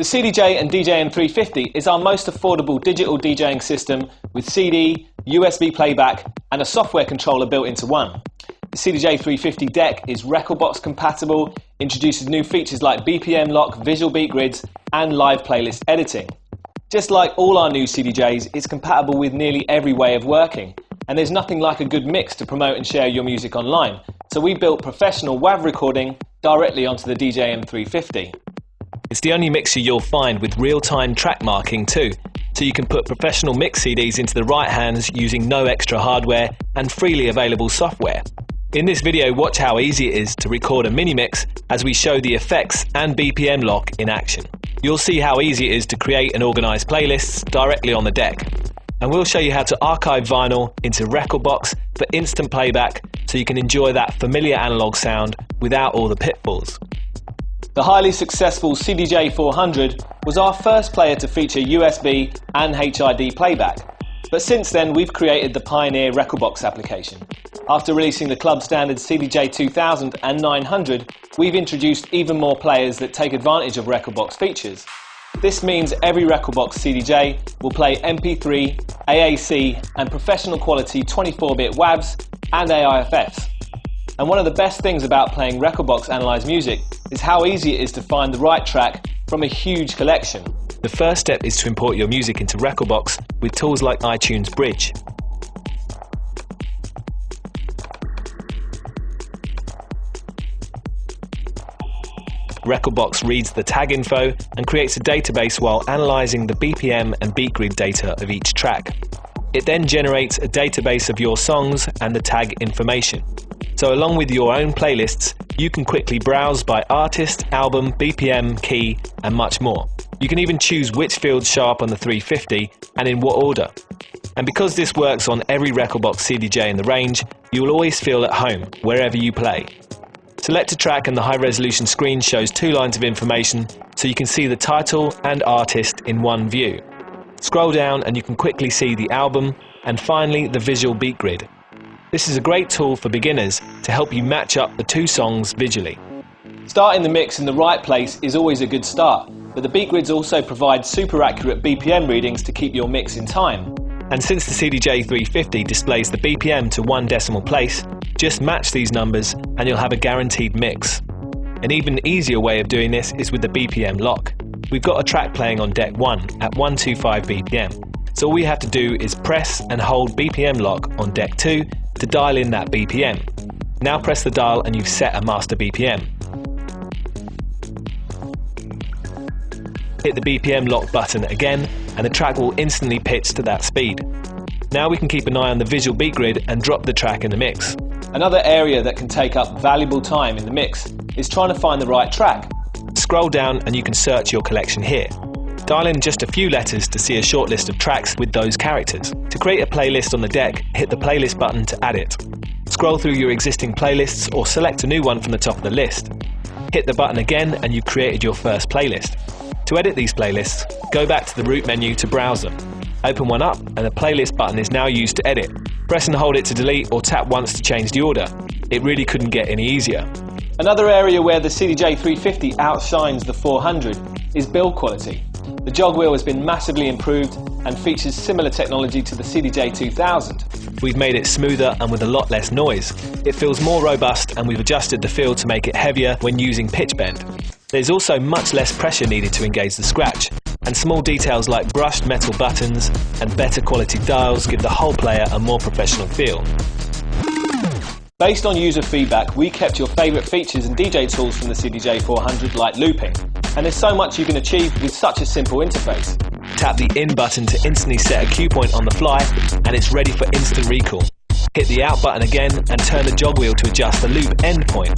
CDJ and DJ-350 is our most affordable digital DJing system with CD, USB playback and a software controller built into one. The CDJ-350 deck is Rekordbox compatible, introduces new features like BPM lock, visual beat grids and live playlist editing. Just like all our new CDJs, it's compatible with nearly every way of working, and there's nothing like a good mix to promote and share your music online, so we built professional WAV recording directly onto the DJ-350. It's the only mixer you'll find with real-time track marking too, so you can put professional mix CDs into the right hands using no extra hardware and freely available software. In this video, watch how easy it is to record a mini-mix as we show the effects and BPM lock in action. You'll see how easy it is to create and organise playlists directly on the deck. And we'll show you how to archive vinyl into Rekordbox for instant playback so you can enjoy that familiar analogue sound without all the pitfalls. The highly successful CDJ-400 was our first player to feature USB and HID playback, but since then we've created the pioneer Rekordbox application. After releasing the club standard CDJ-2000 and 900, we've introduced even more players that take advantage of Rekordbox features. This means every Rekordbox CDJ will play MP3, AAC and professional quality 24-bit WAVs and AIFFs. And one of the best things about playing Rekordbox Analyze Music is how easy it is to find the right track from a huge collection. The first step is to import your music into Rekordbox with tools like iTunes Bridge. Rekordbox reads the tag info and creates a database while analysing the BPM and beat grid data of each track. It then generates a database of your songs and the tag information. So along with your own playlists, you can quickly browse by artist, album, BPM, key and much more. You can even choose which fields show up on the 350 and in what order. And because this works on every Rekordbox CDJ in the range, you will always feel at home wherever you play. Select a track and the high-resolution screen shows 2 lines of information so you can see the title and artist in one view. Scroll down and you can quickly see the album and finally the visual beat grid. This is a great tool for beginners to help you match up the 2 songs visually. Starting the mix in the right place is always a good start, but the beat grids also provide super accurate BPM readings to keep your mix in time. And since the CDJ-350 displays the BPM to 1 decimal place, just match these numbers and you'll have a guaranteed mix. An even easier way of doing this is with the BPM lock. We've got a track playing on deck 1 at 125 BPM, so all we have to do is press and hold BPM lock on deck 2 to dial in that BPM. Now press the dial and you've set a master BPM. Hit the BPM lock button again and the track will instantly pitch to that speed. Now we can keep an eye on the visual beat grid and drop the track in the mix. Another area that can take up valuable time in the mix is trying to find the right track. Scroll down and you can search your collection here. Dial in just a few letters to see a short list of tracks with those characters. To create a playlist on the deck, hit the playlist button to add it. Scroll through your existing playlists or select a new one from the top of the list. Hit the button again and you've created your first playlist. To edit these playlists, go back to the root menu to browse them. Open one up and the playlist button is now used to edit. Press and hold it to delete or tap once to change the order. It really couldn't get any easier. Another area where the CDJ-350 outshines the 400 is build quality. The jog wheel has been massively improved and features similar technology to the CDJ-2000. We've made it smoother and with a lot less noise. It feels more robust and we've adjusted the feel to make it heavier when using pitch bend. There's also much less pressure needed to engage the scratch, and small details like brushed metal buttons and better quality dials give the whole player a more professional feel. Based on user feedback, we kept your favourite features and DJ tools from the CDJ-400 like looping, and there's so much you can achieve with such a simple interface. Tap the in button to instantly set a cue point on the fly and it's ready for instant recall. Hit the out button again and turn the jog wheel to adjust the loop end point.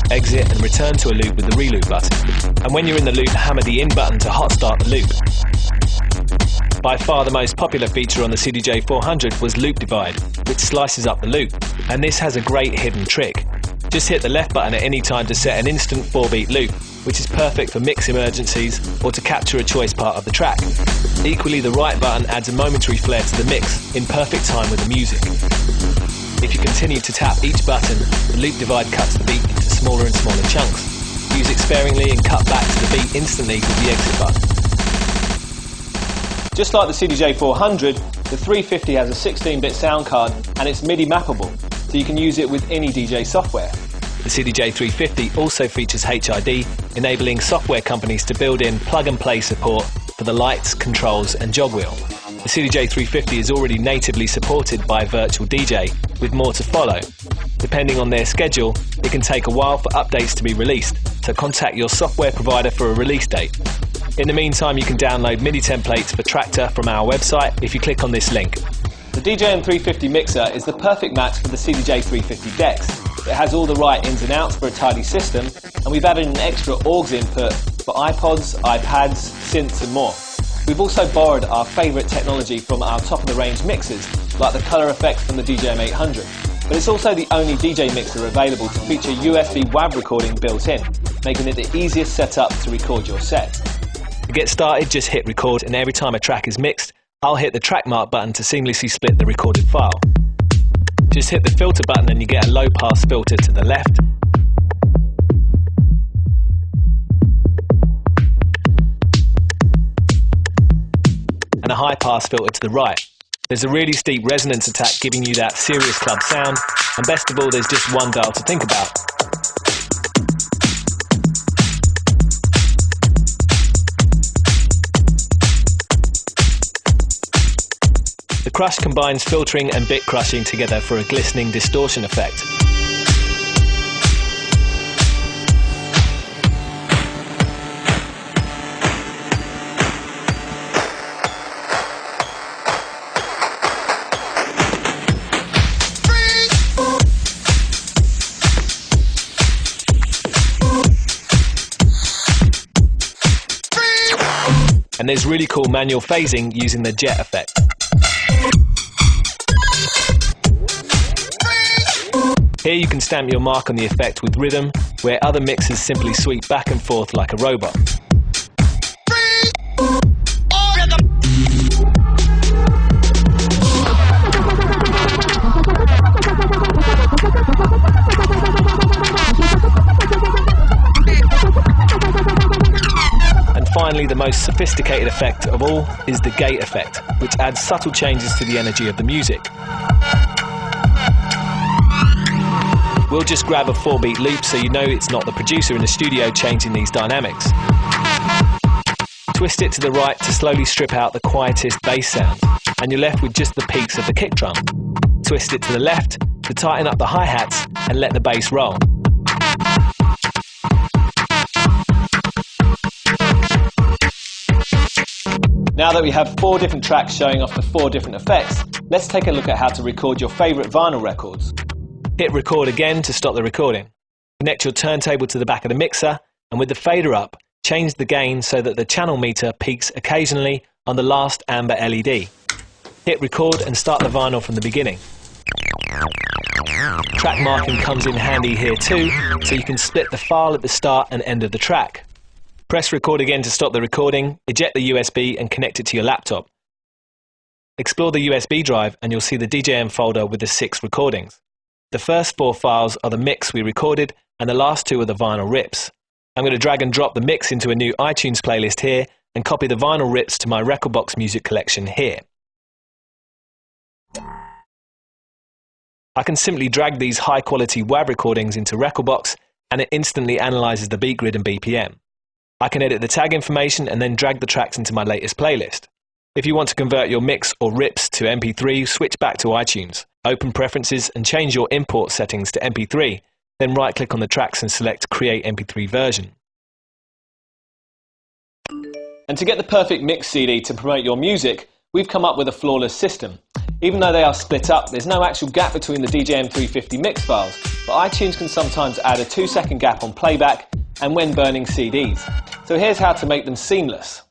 Exit and return to a loop with the reloop button. And when you're in the loop, hammer the in button to hot start the loop. By far the most popular feature on the CDJ-400 was loop divide, which slices up the loop. And this has a great hidden trick. Just hit the left button at any time to set an instant 4-beat loop, which is perfect for mix emergencies or to capture a choice part of the track. Equally, the right button adds a momentary flair to the mix, in perfect time with the music. If you continue to tap each button, the loop divide cuts the beat into smaller and smaller chunks. Use it sparingly and cut back to the beat instantly with the exit button. Just like the CDJ-400, the 350 has a 16-bit sound card and it's MIDI mappable, so you can use it with any DJ software. The CDJ-350 also features HID, enabling software companies to build in plug-and-play support for the lights, controls and jog wheel. The CDJ-350 is already natively supported by Virtual DJ, with more to follow. Depending on their schedule, it can take a while for updates to be released, so contact your software provider for a release date. In the meantime, you can download MIDI templates for Traktor from our website if you click on this link. The DJM350 mixer is the perfect match for the CDJ-350 decks. It has all the right ins and outs for a tidy system, and we've added an extra AUX input for iPods, iPads, synths and more. We've also borrowed our favourite technology from our top-of-the-range mixers, like the colour effect from the DJM800. But it's also the only DJ mixer available to feature USB WAV recording built in, making it the easiest setup to record your set. To get started, just hit record, and every time a track is mixed, I'll hit the track mark button to seamlessly split the recorded file. Just hit the filter button and you get a low-pass filter to the left, and a high-pass filter to the right. There's a really steep resonance attack giving you that serious club sound, and best of all, there's just one dial to think about. The crush combines filtering and bit crushing together for a glistening distortion effect. And there's really cool manual phasing using the jet effect. Here you can stamp your mark on the effect with rhythm, where other mixers simply sweep back and forth like a robot. And finally, the most sophisticated effect of all is the gate effect, which adds subtle changes to the energy of the music. We'll just grab a 4-beat loop so you know it's not the producer in the studio changing these dynamics. Twist it to the right to slowly strip out the quietest bass sounds, and you're left with just the peaks of the kick drum. Twist it to the left to tighten up the hi-hats and let the bass roll. Now that we have 4 different tracks showing off the 4 different effects, let's take a look at how to record your favourite vinyl records. Hit record again to stop the recording. Connect your turntable to the back of the mixer, and with the fader up, change the gain so that the channel meter peaks occasionally on the last amber LED. Hit record and start the vinyl from the beginning. Track marking comes in handy here too, so you can split the file at the start and end of the track. Press record again to stop the recording, eject the USB and connect it to your laptop. Explore the USB drive and you'll see the DJM folder with the 6 recordings. The first 4 files are the mix we recorded, and the last 2 are the vinyl rips. I'm going to drag and drop the mix into a new iTunes playlist here, and copy the vinyl rips to my Rekordbox music collection here. I can simply drag these high-quality WAV recordings into Rekordbox, and it instantly analyzes the beat grid and BPM. I can edit the tag information and then drag the tracks into my latest playlist. If you want to convert your mix or rips to MP3, switch back to iTunes. Open Preferences and change your import settings to MP3, then right-click on the tracks and select Create MP3 Version. And to get the perfect mix CD to promote your music, we've come up with a flawless system. Even though they are split up, there's no actual gap between the DJM350 mix files, but iTunes can sometimes add a 2-second gap on playback and when burning CDs. So here's how to make them seamless.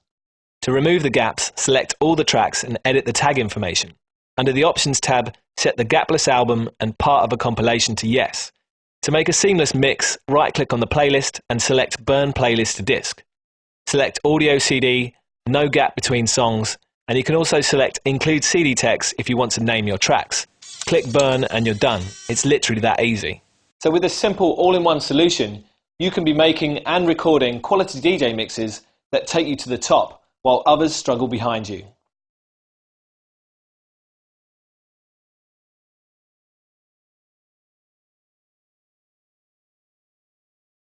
To remove the gaps, select all the tracks and edit the tag information. Under the Options tab, set the gapless album and part of a compilation to Yes. To make a seamless mix, right-click on the playlist and select Burn Playlist to Disk. Select Audio CD, no gap between songs, and you can also select Include CD text if you want to name your tracks. Click Burn and you're done. It's literally that easy. So with a simple all-in-one solution, you can be making and recording quality DJ mixes that take you to the top, while others struggle behind you.